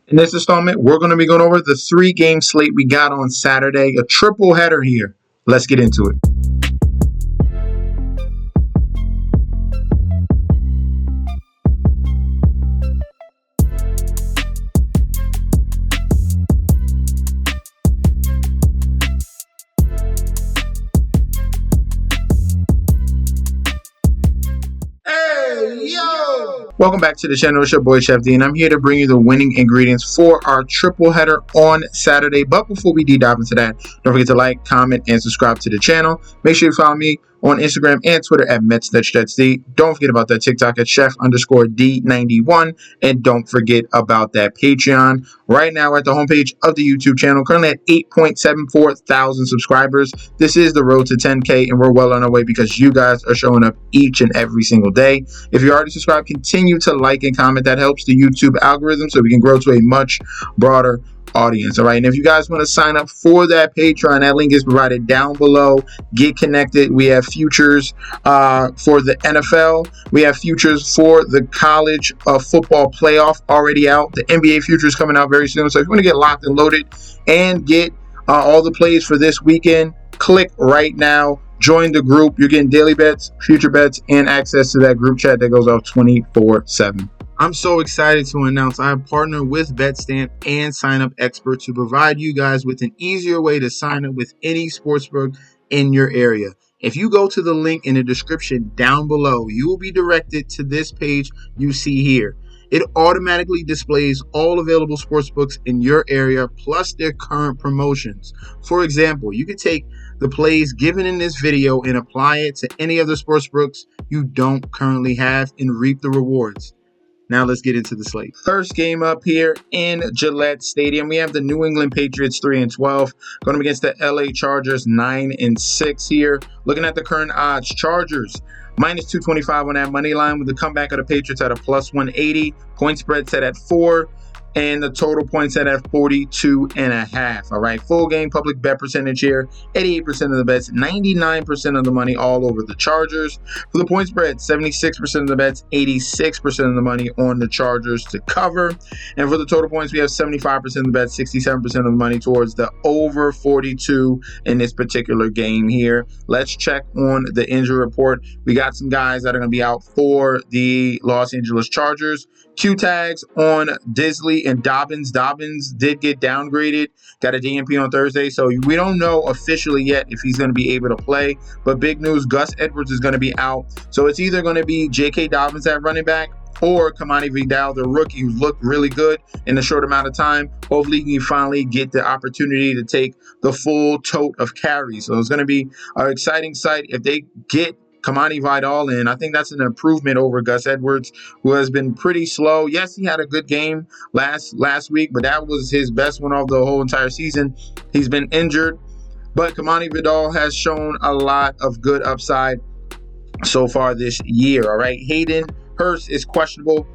In this installment, we're going to be going over the 3-game slate we got on Saturday, a triple header here. Let's get into it. Welcome back to the channel. It's your boy Chef D, and I'm here to bring you the winning ingredients for our triple header on Saturday. But before we deep dive into that, don't forget to like, comment, and subscribe to the channel. Make sure you follow me on Instagram and Twitter at MetsTouchDD. Don't forget about that TikTok at Chef_D91. And don't forget about that Patreon. Right now, we're at the homepage of the YouTube channel, currently at 8.74 thousand subscribers. This is the road to 10K, and we're well on our way because you guys are showing up each and every single day. If you're already subscribed, continue to like and comment. That helps the YouTube algorithm so we can grow to a much broader audience. All right, and if you guys want to sign up for that Patreon, that link is provided down below. Get connected. We have futures for the NFL. We have futures for the college football playoff already out. The NBA futures coming out very soon. So if you want to get locked and loaded and get all the plays for this weekend, click right now. Join the group. You're getting daily bets, future bets, and access to that group chat that goes off 24/7. I'm so excited to announce I have partnered with BetStamp and Sign Up Expert to provide you guys with an easier way to sign up with any sportsbook in your area. If you go to the link in the description down below, you will be directed to this page you see here. It automatically displays all available sportsbooks in your area plus their current promotions. For example, you could take the plays given in this video and apply it to any other sportsbooks you don't currently have and reap the rewards. Now let's get into the slate. First game up here in Gillette Stadium, we have the New England Patriots 3-12 going up against the LA Chargers 9-6 here. Looking at the current odds, Chargers minus 225 on that money line with the comeback of the Patriots at a plus 180. Point spread set at 4. And the total points set at 42.5. All right, full game public bet percentage here, 88% of the bets, 99% of the money all over the Chargers. For the point spread, 76% of the bets, 86% of the money on the Chargers to cover. And for the total points, we have 75% of the bets, 67% of the money towards the over 42 in this particular game here. Let's check on the injury report. We got some guys that are going to be out for the Los Angeles Chargers. Q tags on Disley and Dobbins. Dobbins did get downgraded, got a DNP on Thursday, so we don't know officially yet if he's going to be able to play. But big news, Gus Edwards is going to be out. So it's either going to be J.K. Dobbins at running back or Kamani Vidal, the rookie, who's looked really good in a short amount of time. Hopefully he can finally get the opportunity to take the full tote of carries. So it's going to be an exciting sight if they get Kamani Vidal in. I think that's an improvement over Gus Edwards, who has been pretty slow. Yes, he had a good game last week, but that was his best one of the whole entire season. He's been injured, but Kamani Vidal has shown a lot of good upside so far this year. All right, Hayden Hurst is questionable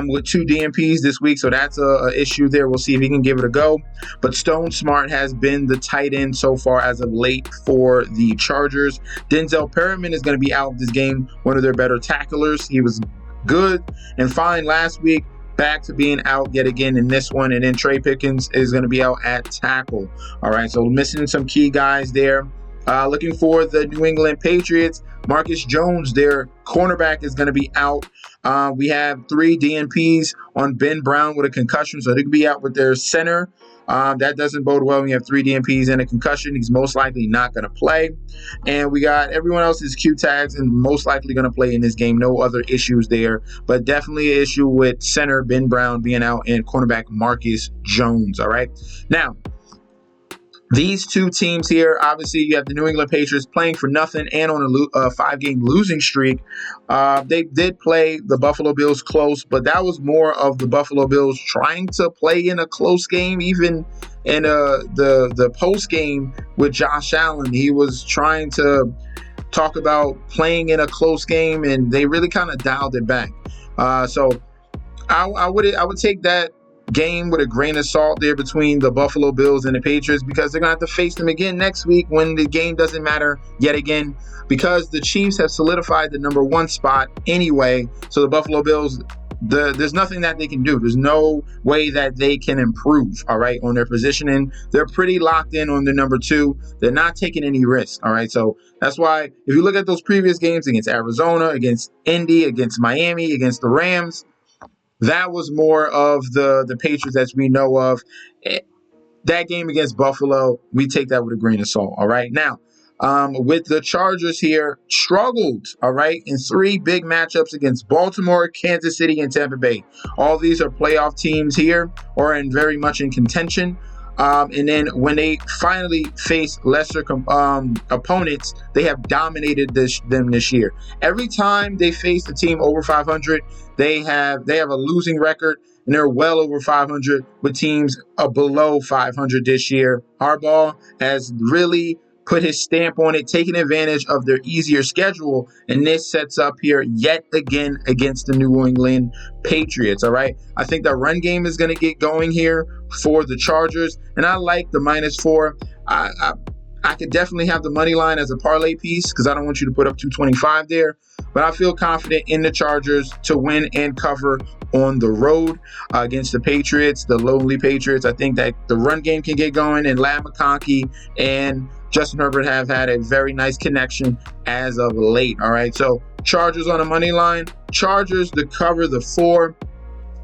with 2 DNPs this week, so that's a issue there. We'll see if he can give it a go. But Stone Smart has been the tight end so far as of late for the Chargers. Denzel Perryman is going to be out of this game, one of their better tacklers. He was good and fine last week, back to being out yet again in this one. And then Trey Pickens is going to be out at tackle. All right, so missing some key guys there. Looking for the New England Patriots, Marcus Jones, their cornerback, is going to be out. We have 3 DNPs on Ben Brown with a concussion, so they could be out with their center. That doesn't bode well when you have 3 DNPs and a concussion. He's most likely not going to play. And we got everyone else's Q tags and most likely going to play in this game. No other issues there, but definitely an issue with center Ben Brown being out and cornerback Marcus Jones. All right. Now, these 2 teams here, obviously, you have the New England Patriots playing for nothing and on a 5-game losing streak. They did play the Buffalo Bills close, but that was more of the Buffalo Bills trying to play in a close game. Even in the post game with Josh Allen, he was trying to talk about playing in a close game, and they really kind of dialed it back. So I would take that game with a grain of salt there between the Buffalo Bills and the Patriots, because they're going to have to face them again next week when the game doesn't matter yet again, because the Chiefs have solidified the number 1 spot anyway. So the Buffalo Bills there's nothing that they can do. There's no way that they can improve, all right, on their positioning. They're pretty locked in on the number 2. They're not taking any risks, all right? So that's why if you look at those previous games against Arizona, against Indy, against Miami, against the Rams, that was more of the Patriots as we know of. That game against Buffalo, we take that with a grain of salt, all right? Now, with the Chargers here, struggled, all right, in 3 big matchups against Baltimore, Kansas City, and Tampa Bay. All these are playoff teams here, or very much in contention. And then when they finally face lesser opponents, they have dominated them this year. Every time they face a team over 500, they have a losing record, and they're well over 500 with teams below 500 this year. Harbaugh has really put his stamp on it, taking advantage of their easier schedule, and this sets up here yet again against the New England Patriots, all right? I think the run game is going to get going here for the Chargers, and I like the -4. I could definitely have the money line as a parlay piece because I don't want you to put up 225 there, but I feel confident in the Chargers to win and cover on the road against the Patriots, the lowly Patriots. I think that the run game can get going, and Ladd McConkey and Justin Herbert have had a very nice connection as of late. All right, so Chargers on the money line, Chargers to cover the 4,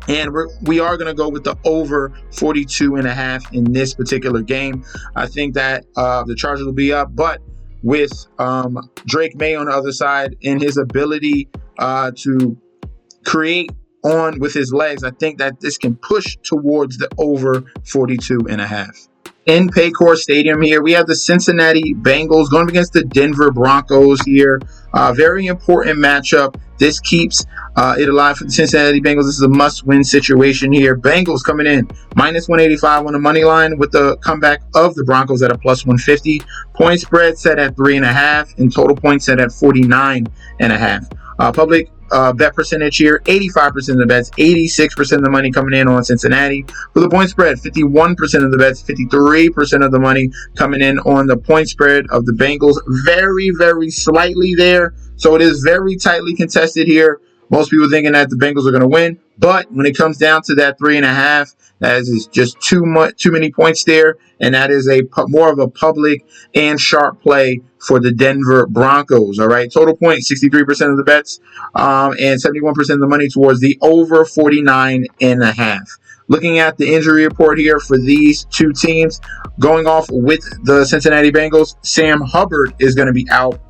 and we are going to go with the over 42.5 in this particular game. I think that the Chargers will be up, but with Drake May on the other side and his ability to create on with his legs, I think that this can push towards the over 42.5. In Paycor Stadium here, we have the Cincinnati Bengals going against the Denver Broncos here. Very important matchup. This keeps it alive for the Cincinnati Bengals. This is a must-win situation here. Bengals coming in -185 on the money line with the comeback of the Broncos at a +150. Point spread set at 3.5 and total points set at 49.5. Public bet percentage here, 85% of the bets, 86% of the money coming in on Cincinnati. For the point spread, 51% of the bets, 53% of the money coming in on the point spread of the Bengals. Very, very slightly there. So it is very tightly contested here. Most people thinking that the Bengals are going to win. But when it comes down to that 3.5, that is just too many points there. And that is more of a public and sharp play for the Denver Broncos. All right. Total points, 63% of the bets and 71% of the money towards the over 49.5. Looking at the injury report here for these two teams, going off with the Cincinnati Bengals, Sam Hubbard is going to be out.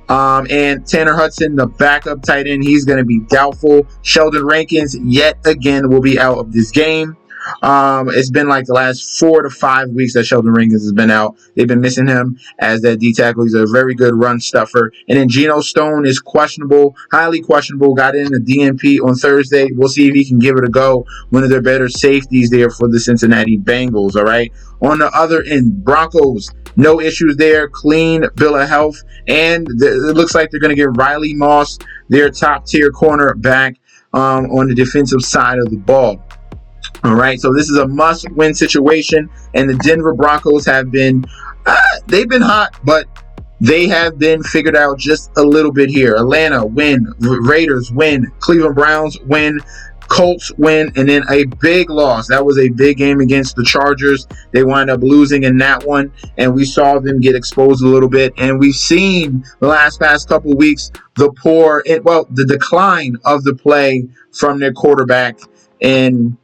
And Tanner Hudson, the backup tight end, he's going to be doubtful. Sheldon Rankins, yet again, will be out of this game. It's been like the last 4 to 5 weeks that Sheldon Rankins has been out. They've been missing him as that D tackle. He's a very good run stuffer. And then Geno Stone is questionable, highly questionable. Got in the DNP on Thursday. We'll see if he can give it a go. One of their better safeties there for the Cincinnati Bengals. All right. On the other end, Broncos, no issues there. Clean bill of health. And it looks like they're going to get Riley Moss, their top tier corner, back on the defensive side of the ball. All right, so this is a must-win situation, and the Denver Broncos have been, they've been hot, but they have been figured out just a little bit here. Atlanta win, Raiders win, Cleveland Browns win, Colts win, and then a big loss. That was a big game against the Chargers. They wound up losing in that one, and we saw them get exposed a little bit. And we've seen the past couple weeks the decline of the play from their quarterback and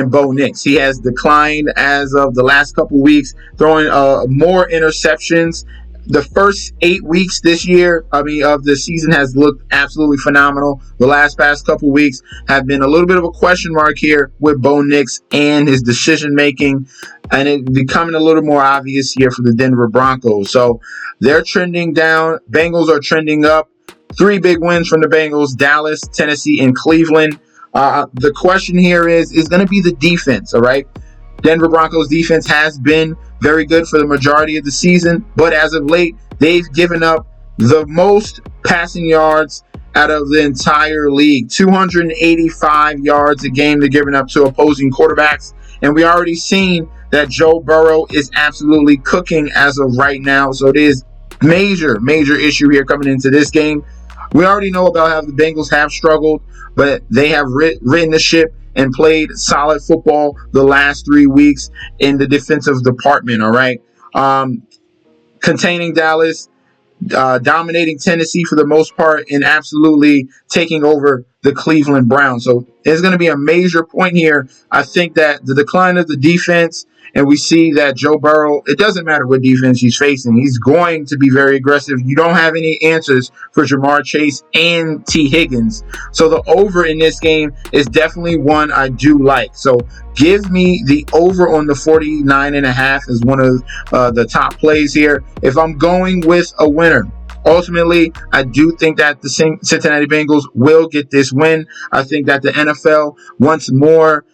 Bo Nix. He has declined as of the last couple weeks, throwing more interceptions. The first 8 weeks this year, of the season has looked absolutely phenomenal. The past couple weeks have been a little bit of a question mark here with Bo Nix and his decision making, and it becoming a little more obvious here for the Denver Broncos. So they're trending down. Bengals are trending up. 3 big wins from the Bengals: Dallas, Tennessee, and Cleveland. The question here is going to be the defense, all right? Denver Broncos defense has been very good for the majority of the season, but as of late, they've given up the most passing yards out of the entire league. 285 yards a game they're giving up to opposing quarterbacks, and we already seen that Joe Burrow is absolutely cooking as of right now, so it is major issue here coming into this game. We already know about how the Bengals have struggled, but they have ridden the ship and played solid football the last 3 weeks in the defensive department. All right. Containing Dallas, dominating Tennessee for the most part, and absolutely taking over the Cleveland Browns. So there's going to be a major point here. I think that the decline of the defense, and we see that Joe Burrow, it doesn't matter what defense he's facing, he's going to be very aggressive. You don't have any answers for Jamar Chase and T. Higgins. So the over in this game is definitely one I do like. So give me the over on the 49.5 as one of the top plays here. If I'm going with a winner, ultimately, I do think that the Cincinnati Bengals will get this win. I think that the NFL wants more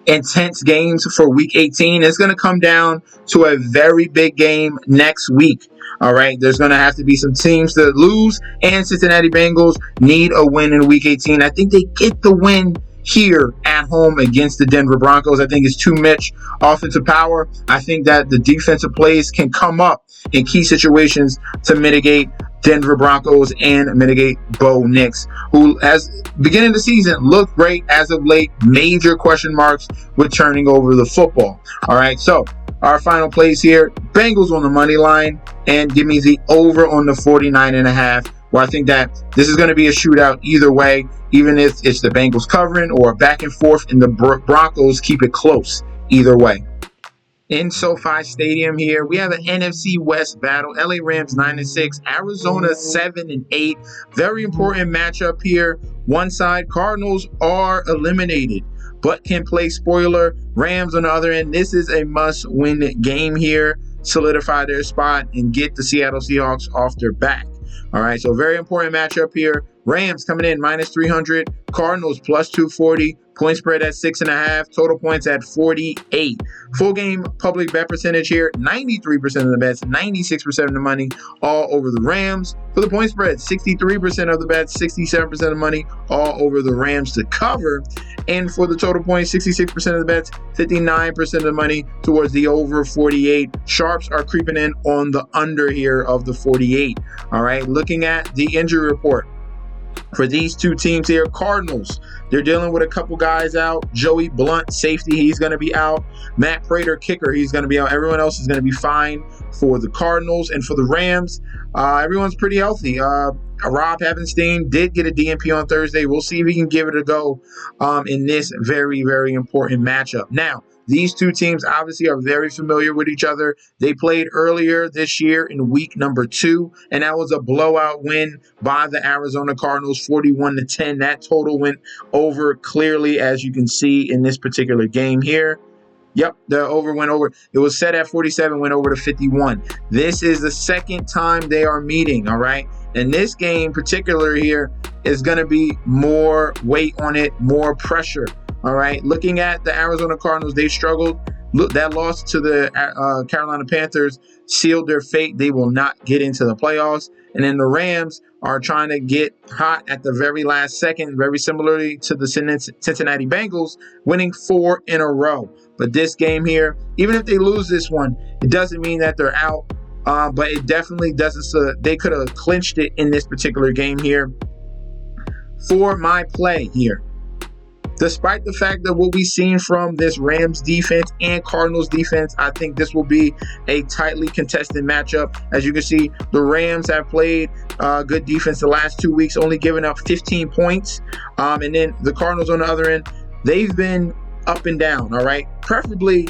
intense games for Week 18. It's going to come down to a very big game next week. All right, there's going to have to be some teams to lose, and Cincinnati Bengals need a win in Week 18. I think they get the win here at home against the Denver Broncos. I think it's too much offensive power. I think that the defensive plays can come up in key situations to mitigate Denver Broncos and mitigate Bo Nix, who has beginning of the season looked great as of late. Major question marks with turning over the football. All right, so our final plays here: Bengals on the money line, and give me the over on the 49.5. Well, I think that this is going to be a shootout either way, even if it's the Bengals covering or back and forth, and the Broncos keep it close either way. In SoFi Stadium here, we have an NFC West battle. LA Rams 9-6, Arizona 7-8. Very important matchup here. One side, Cardinals are eliminated, but can play spoiler. Rams on the other end. This is a must-win game here. Solidify their spot and get the Seattle Seahawks off their back. All right, so very important matchup here. Rams coming in -300, Cardinals +240, point spread at 6.5, total points at 48. Full game public bet percentage here: 93% of the bets, 96% of the money, all over the Rams. For the point spread, 63% of the bets, 67% of the money, all over the Rams to cover. And for the total points, 66% of the bets, 59% of the money towards the over 48. Sharps are creeping in on the under here of the 48. All right, looking at the injury report for these two teams here. Cardinals, they're dealing with a couple guys out. Joey Blunt, safety, he's going to be out. Matt Prater, kicker, he's going to be out. Everyone else is going to be fine for the Cardinals. And for the Rams, everyone's pretty healthy. Rob Havenstein did get a DNP on Thursday. We'll see if he can give it a go in this very, very important matchup. Now, these two teams obviously are very familiar with each other. They played earlier this year in week number 2, and that was a blowout win by the Arizona Cardinals, 41-10. That total went over clearly, as you can see in this particular game here. Yep, the over went over. It was set at 47, went over to 51. This is the second time they are meeting, all right? And this game particular here is going to be more weight on it, more pressure. All right, looking at the Arizona Cardinals, they struggled. Look, that loss to the Carolina Panthers sealed their fate. They will not get into the playoffs. And then the Rams are trying to get hot at the very last second, very similarly to the Cincinnati Bengals, winning 4 in a row. But this game here, even if they lose this one, it doesn't mean that they're out. But it definitely doesn't. They could have clinched it in this particular game here. For my play here, despite the fact that what we've seen from this Rams defense and Cardinals defense, I think this will be a tightly contested matchup. As you can see, the Rams have played good defense the last 2 weeks, only giving up 15 points. And then the Cardinals on the other end, they've been up and down, all right? Preferably,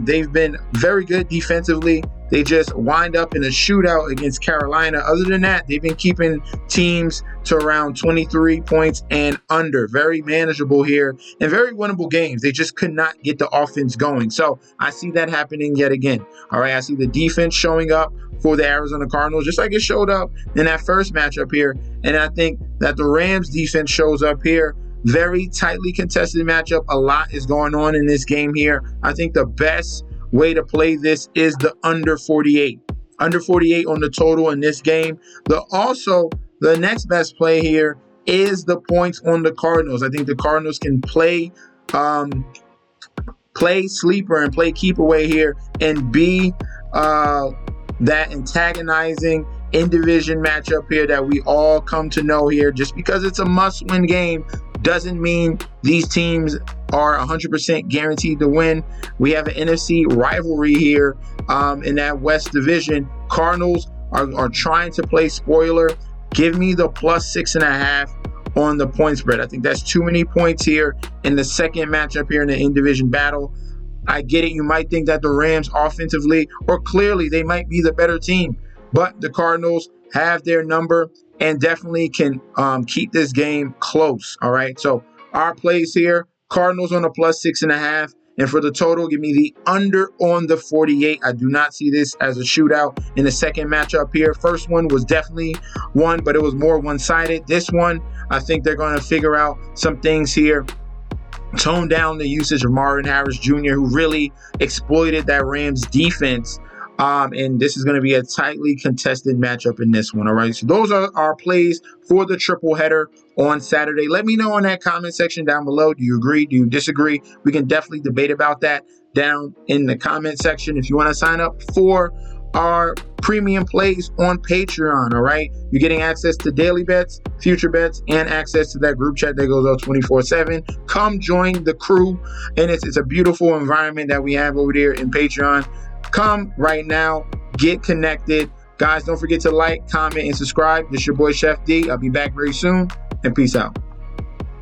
they've been very good defensively. They just wind up in a shootout against Carolina. Other than that, they've been keeping teams to around 23 points and under. Very manageable here and very winnable games. They just could not get the offense going. So I see that happening yet again. All right, I see the defense showing up for the Arizona Cardinals, just like it showed up in that first matchup here. And I think that the Rams defense shows up here. Very tightly contested matchup. A lot is going on in this game here. I think the best way to play this is the under 48. Under 48 on the total in this game. The next best play here is the points on the Cardinals. I think the Cardinals can play sleeper and play keep away here and be that antagonizing in-division matchup here that we all come to know here. Just because it's a must-win game doesn't mean these teams are 100% guaranteed to win. We have an NFC rivalry here in that West Division. Cardinals are trying to play spoiler. Give me the +6.5 on the point spread. I think that's too many points here in the second matchup here in the in-division battle. I get it. You might think that the Rams offensively or clearly they might be the better team, but the Cardinals have their number and definitely can keep this game close. All right. So our plays here, Cardinals on a +6.5. And for the total, give me the under on the 48. I do not see this as a shootout in the second matchup here. First one was definitely one, but it was more one-sided. This one, I think they're going to figure out some things here. Tone down the usage of Marvin Harris Jr., who really exploited that Rams defense. And this is going to be a tightly contested matchup in this one. All right. So those are our plays for the triple header on Saturday. Let me know in that comment section down below. Do you agree? Do you disagree? We can definitely debate about that down in the comment section. If you want to sign up for our premium plays on Patreon, all right, you're getting access to daily bets, future bets, and access to that group chat that goes out 24/7. Come join the crew, and it's a beautiful environment that we have over there in Patreon. Come right now, get connected. Guys, don't forget to like, comment, and subscribe. This is your boy Chef D. I'll be back very soon, and peace out.